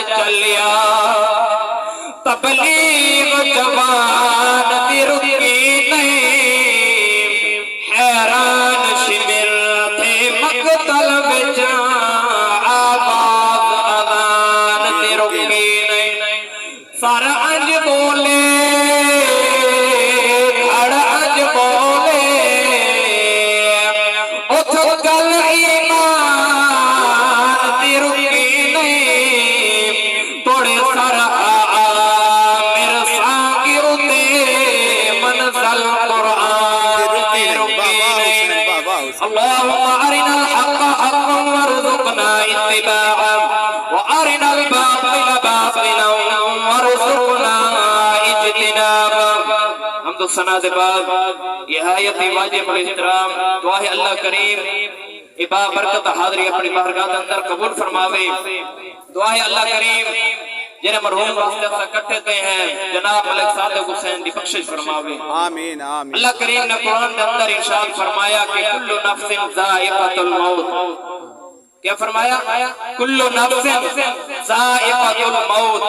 چلیا تبلیغ جوان دی رکی نہیں حیران شمر تھے مقتل بچ آواز اذان دی رکی نہیں سر انج بولے دھڑ انج بولے اتھ گل ایمان دی رکی نہیں توڑے سر آمیر ساکر دے منزل قرآن دی رکی نہیں اللہم ارنا الحق حقا وارزقنا اتباعا وارنا الباطل باطلا وارزقنا اجتنابا حمد و ثنا سے بعد نہایت واجب الاحترام دعا ہے اللہ کریم ابا برکت حاضری اپنی بارگاہ اندر قبول فرماوے دعا ہے اللہ کریم جنہیں مرحوم واسطے سے کٹھے تے ہیں جناب ملک صادق حسین دی بخشش فرماوے آمین آمین اللہ کریم نے قرآن کے اندر ارشاد فرمایا کہ کل نفس ذائقۃ الموت کیا فرمایا کل نفس ذائقۃ الموت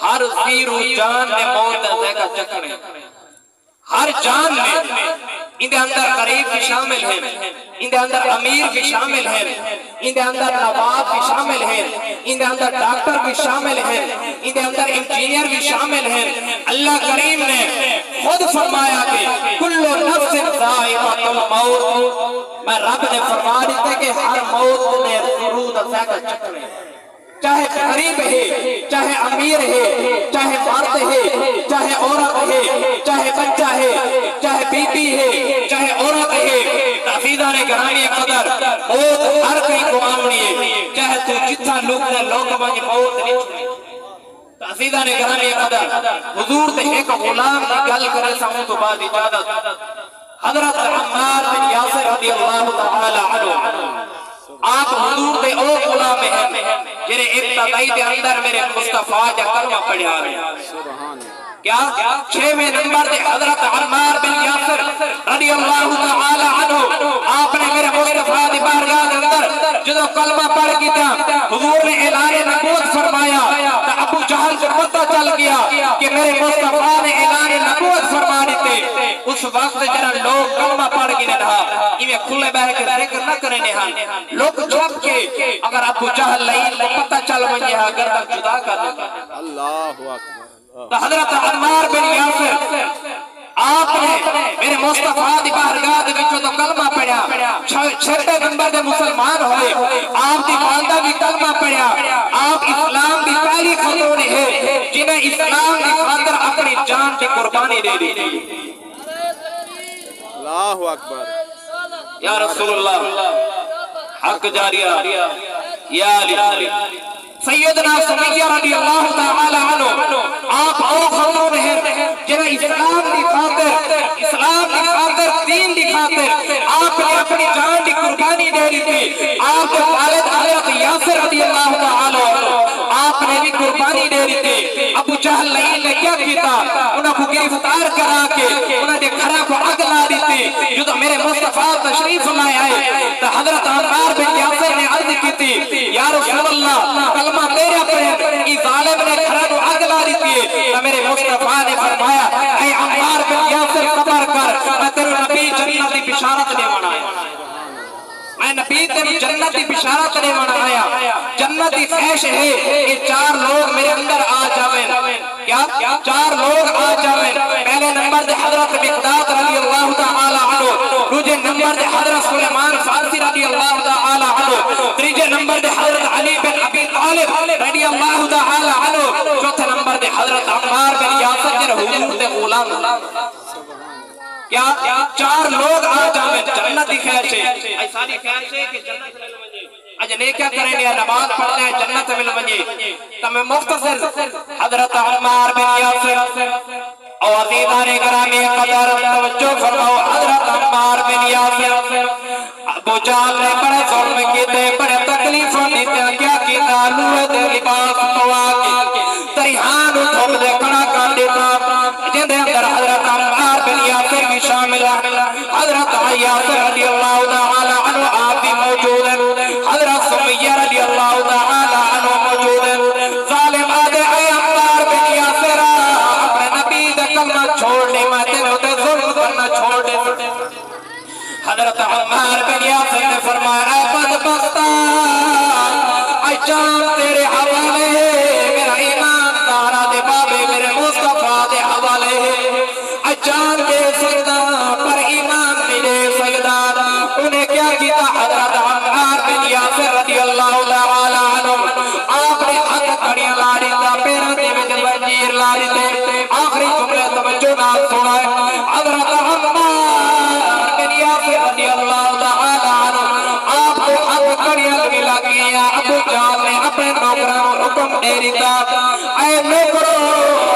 ہر زیرو جان نے موت کا ذائقہ چکھنا ہر جان میں اندے اندر غریب بھی شامل ہیں اندے اندر امیر بھی شامل ہیں اندے اندر نواب بھی شامل ہیں اندے اندر ڈاکٹر بھی شامل ہیں اندے اندر انجینئر بھی شامل ہیں اللہ کریم نے خود فرمایا کہ کل نفس ذائقۃ الموت میں رب نے فرما دیتا کہ ہر موت نے ضرور ذائقہ چکھنا چاہے غریب ہے چاہے امیر ہے چاہے مرد ہے چاہے عورت ہے چاہے بچہ ہے چاہے بی بی ہے چاہے عورت ہے تحفیظان گرامی قدر موت ہر کئی کو آمنی ہے چاہے تو جتنا لوگ بانی موت نہیں چھوڑی تحفیظان گرامی قدر حضور تے ایک غلام کی گل کرے ساموں تو بعد اجازت حضرت عمار بن یاسر رضی اللہ تعالی عنہ آپ حضور دے او غلام ہیں جنہیں ابتدائی دے اندر میرے مصطفیٰ جا کلمہ پڑھا رہے کیا 6ویں نمبر دے حضرت عمار بن یاسر رضی اللہ تعالی عنہ آپ نے میرے مصطفیٰ دی بارگاہ دے اندر جدو کلمہ پڑھ کیتا حضور نے اعلان نبوت فرمایا تو ابو جہل کو پتہ چل گیا کہ میرے مصطفیٰ نے اعلان نبوت فرما دیتے اس وقت جنہاں لوگ کلمہ پڑھ کے نہ رہا یہ کھلے بہ کے ذکر نہ کرنے ہاں لوگ چھپ کے اگر ابو جہل لئین کو پتہ چل ونجے ہاں گردن جدا کر دے اللہ اکبر تو حضرت عمار بن یاسر آپ نے میرے مصطفیٰ دی بارگاہ دے وچوں تو کلمہ پڑھیا 6 نمبر دے مسلمان ہوئے آپ دی والدہ بھی کلمہ پڑھیا آپ اسلام دی پہلی خاتون ہے جنہیں اسلام دی خاطر اپنی جان کی قربانی دے دی اللہ اکبر یا رسول اللہ حق جاریہ یا علی سیدنا سمیہ رضی اللہ تعالی عنہ آپ او خاتون ہیں جنہیں اسلام دی خاطر دین دی خاطر آپ نے اپنی جان دی قربانی دے دی تھی آپ کے والد حضرت یاسر رضی اللہ تعالی عنہ آپ نے بھی قربانی دے دی تھی ابو جہل لئین نے کیا کیتا انہوں کو گرفتار کرا کے انہوں نے گھرہ کو اگ لا دی تھی جو تو میرے مصطفیٰ تشریف لائے آئے تو حضرت عمار بن یاسر نے عرض کی تھی یا رسول اللہ کلمہ میرے اپنے کی ظالم نے گھرہ کو اگ لا دی تھی تو میرے مصطفیٰ نے فرمایا اے عمار بن یاسر صبر کر میں تیرے نبی جنت کی بشارت دے وانا ہے اے نبی تم جنتی بشارت نے منایا جنتی خیش ہے کہ 4 لوگ میرے اندر آ جاویں کیا 4 لوگ آ جاویں پہلے نمبر دے حضرت مقداد رضی اللہ تعالی عنہ دوسرے نمبر دے حضرت سلیمان فارسی رضی اللہ تعالی عنہ تیسرے نمبر دے حضرت علی بن ابی طالب رضی اللہ تعالی عنہ چوتھے نمبر دے حضرت عمار بن یاسر جن حضور دے غلام کیا 4 لوگ آ جاویں جنتی خیر سے ایسانی خیر سے کہ جنت مل ونجے اج نے کیا کریں گے نماز پڑھتے ہیں جنت مل ونجے تم مختصر حضرت عمار بن یاسر اور عزیزان گرامی قدر توجہ فرماؤ حضرت عمار بن یاسر ابو جہل نے بڑے ظلم کیتے بڑے تکلیفوں دیتے کیا کیتا لوہ دے لباس پوا کے تریحان دھوپ دے کھڑا کر دیتا جن دے اندر حضرت عمار بن یاسر بھی شامل ہے حضرت یاسر رضی اللہ تعالی عنہ آپ بھی موجود ہیں حضرت سمیہ رضی اللہ تعالی عنہ موجود ہیں ظالم آدھے اے عمار بن یاسر اپنے نبی دے کلمہ چھوڑنے میں تیرے تے ظلم کرنا چھوڑ دے حضرت عمار بن یاسر نے فرمایا اے بدبختہ اے جان تیرے حوالے میرا ایمان دارا دے بابے میرے مصطفیٰ دے حوالے اے جان دے سکتا پر ایمان دے سکتا انہیں کیا کیا حضرت عمار بن یاسر رضی اللہ تعالی عنہ آپ نے حق کھڑیاں لا دیتا پیروں دے وچ زنجیر لا دیتے آخری جملے توجہ نال سنا ہے حضرت عمار بن یاسر رضی اللہ تعالی عنہ آپ کو حق کھڑیاں لگی ابو جہل نے اپنے نوکروں کو حکم دے دیتا اے نوکرو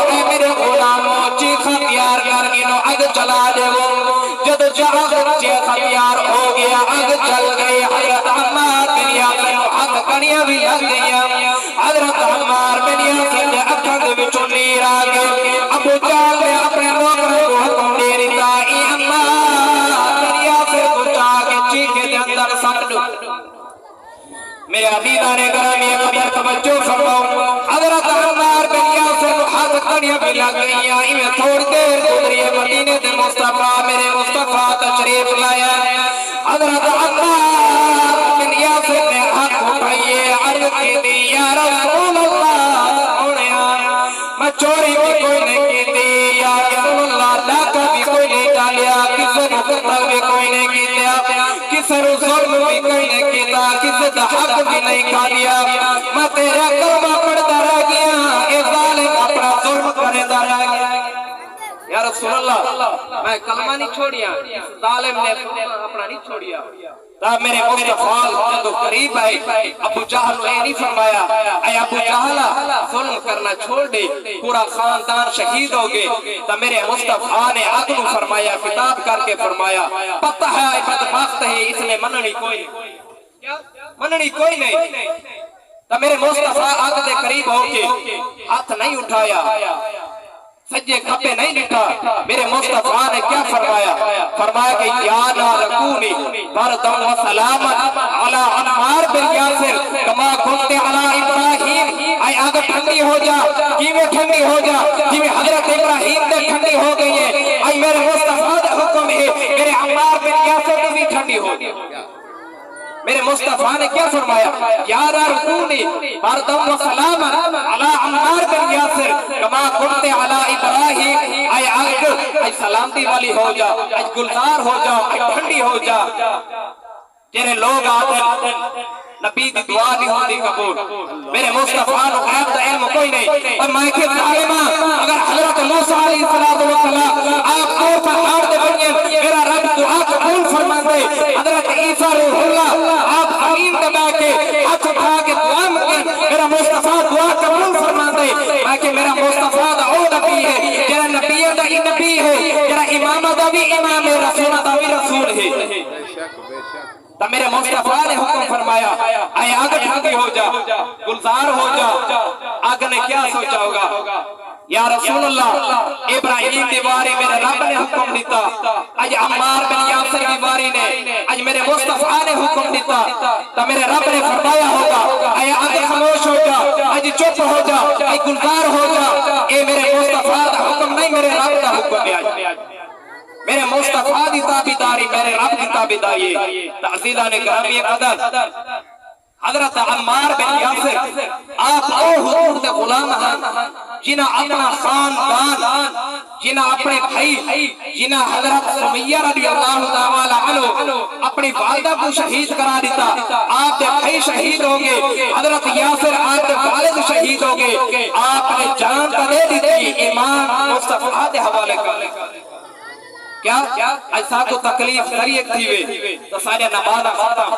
اے میرے غلاموں چیخا تیار کر کے نو اگ چلا دے جد جہاں چیخا تیار ہو گیا اگ چل گئی حضرت عمار بن یاسر حق کھڑیاں بھی لگ گئی حضرت عمار بن یاسر دے اکھاں دے وچوں نیر آ گئے ابو جہل نے اپنے نوکروں کو حکم دے دیتا اے عمار بن یاسر کو چا کے چیخے دے اندر سٹ دو میرے عزیزان گرامی قدر توجہ فرماؤ حضرت عمار بن یاسر حق کھڑیاں بھی لگ گئی ہیں تھوڑی دیر گزری مدینے دے مصطفیٰ میرے مصطفیٰ تشریف لایا حضرت عمار بن یاسر نے حق اٹھائیے عرض کی دی یا رسول اللہ میں چوری بھی کوئی نہیں کی دی یا رسول اللہ لاکھا بھی کوئی نہیں ڈالیا کسی نے قتل بھی کوئی نہیں کیا کسی نے ظلم بھی کوئی نہیں کیتا کسی نے حق بھی نہیں کھا لیا میں تیرا کلمہ پڑھتا رہ گیا اے ظالم اپنا ظلم کرتا رہ گیا یا رسول اللہ میں کلمہ نہیں چھوڑیا ظالم نے اپنا نہیں چھوڑیا تب میرے مصطفیٰ جدو قریب آئے ابو جہل نے نہیں فرمایا اے ابو جہل ظلم کرنا چھوڑ دے پورا خاندان شہید ہو گئے تب میرے مصطفیٰ نے عقل فرمایا خطاب کر کے فرمایا پتہ ہے بدبخت ہے اس نے مننی کوئی مننی کوئی نہیں تب میرے مصطفیٰ عقل دے قریب ہو کے ہاتھ نہیں اٹھایا سجے کھپے نہیں لٹھا میرے مصطفیٰ نے کیا فرمایا کہ یا نارکونی بردم و سلامت علی عمار بن یاسر کما کنتے علی ابراہیم اے آگے ٹھنڈی ہو جا کیویں ٹھنڈی ہو جا کیویں حضرت ابراہیم نے ٹھنڈی ہو گئی ہے اے میرے مصطفیٰ کا حکم ہے میرے عمار بن یاسر کو بھی ٹھنڈی ہو گئی میرے مصطفیٰ نے کیا فرمایا یا رکونی بردم و سلامت علی عمار بن یاسر کما کنتے علی ابراہیم اے آگے اے سلامتی والی ہو جا اے گلزار ہو جا اے ٹھنڈی ہو جا جنہیں لوگ آتے نبی دی دعا نہیں ہوتی قبول میرے مصطفیٰ نے غیب دا علم کوئی نہیں اور میں کہ ظالمہ اگر حضرت موسیٰ علیہ السلام آپ اور پہاڑ دے بنیے میرا رب دعا قبول فرما دے حضرت عیسیٰ روح اللہ آپ حمیم دبا کے ہاتھ اٹھا کے دعا مانگیں میرا مصطفیٰ دعا قبول فرما دے میں کہ میرا مصطفیٰ دا او نبی ہے جرا نبی دا ہی نبی ہے جرا امام دا بھی امام ہے رسول دا بھی رسول ہے تب میرے مصطفیٰ نے حکم فرمایا اے آگ ٹھنڈی ہو جا گلزار ہو جا آگ نے کیا سوچا ہوگا یا رسول اللہ ابراہیم دی باری میرے رب نے حکم دیتا آج عمار بن یاسر دی باری نے آج میرے مصطفیٰ نے حکم دیتا تب میرے رب نے فرمایا ہوگا اے آگ خاموش ہو جا آج چپ ہو جا اے گلزار ہو جا اے میرے مصطفیٰ دا حکم نہیں میرے رب دا حکم ہے میرے مصطفیٰ دی تابعداری میرے رب دی تابعداری تعزیزان گرامی قدر حضرت عمار بن یاسر آپ او حضور دے غلام ہیں جنہ اپنا خاندان جنہ اپنے بھائی جنہ حضرت سمیہ رضی اللہ تعالی عنہ اپنی والدہ کو شہید کرا دیتا آپ دے بھائی شہید ہو گئے حضرت یاسر آپ دے والد شہید ہو گئے آپ نے جان کا دے دی تھی ایمان مصطفیٰ دے حوالے کر کیا ایسا کو تکلیف کریک تھی وے تو سارے نماز ختم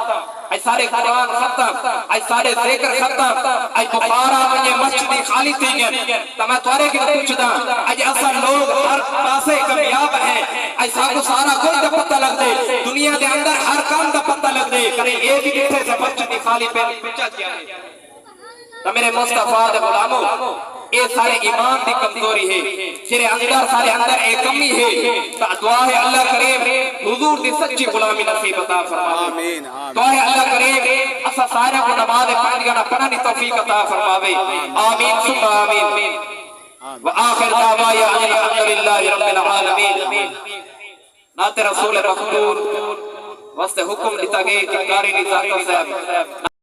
اے سارے قرآن ختم اے سارے ذکر ختم اے بخارا میں مسجد خالی تھی گئے تو میں توارے کی پوچھ دا اے ایسا لوگ ہر پاسے کامیاب ہیں ایسا کو سارا کوئی دا پتہ لگ دے دنیا دے اندر ہر کام دا پتہ لگ دے کرے یہ بھی کتھے سے مسجد خالی پہ پچا کیا ہے تو میرے مصطفیٰ دے غلاموں اے سارے ایمان دی کمزوری ہے سارے اندر ایک کمی ہے تو دعا ہے اللہ کریم حضور دی سچی غلامی نصیب عطا فرماوے دعا ہے اللہ کریم اسا سارے کو نماز پڑھنا پڑھنے توفیق عطا فرماوے آمین ثم آمین وآخر دعوایا الحمدللہ رب العالمین نات رسول مقبول واسطے حکم دیتا گئے کہ کاری نظام صاحب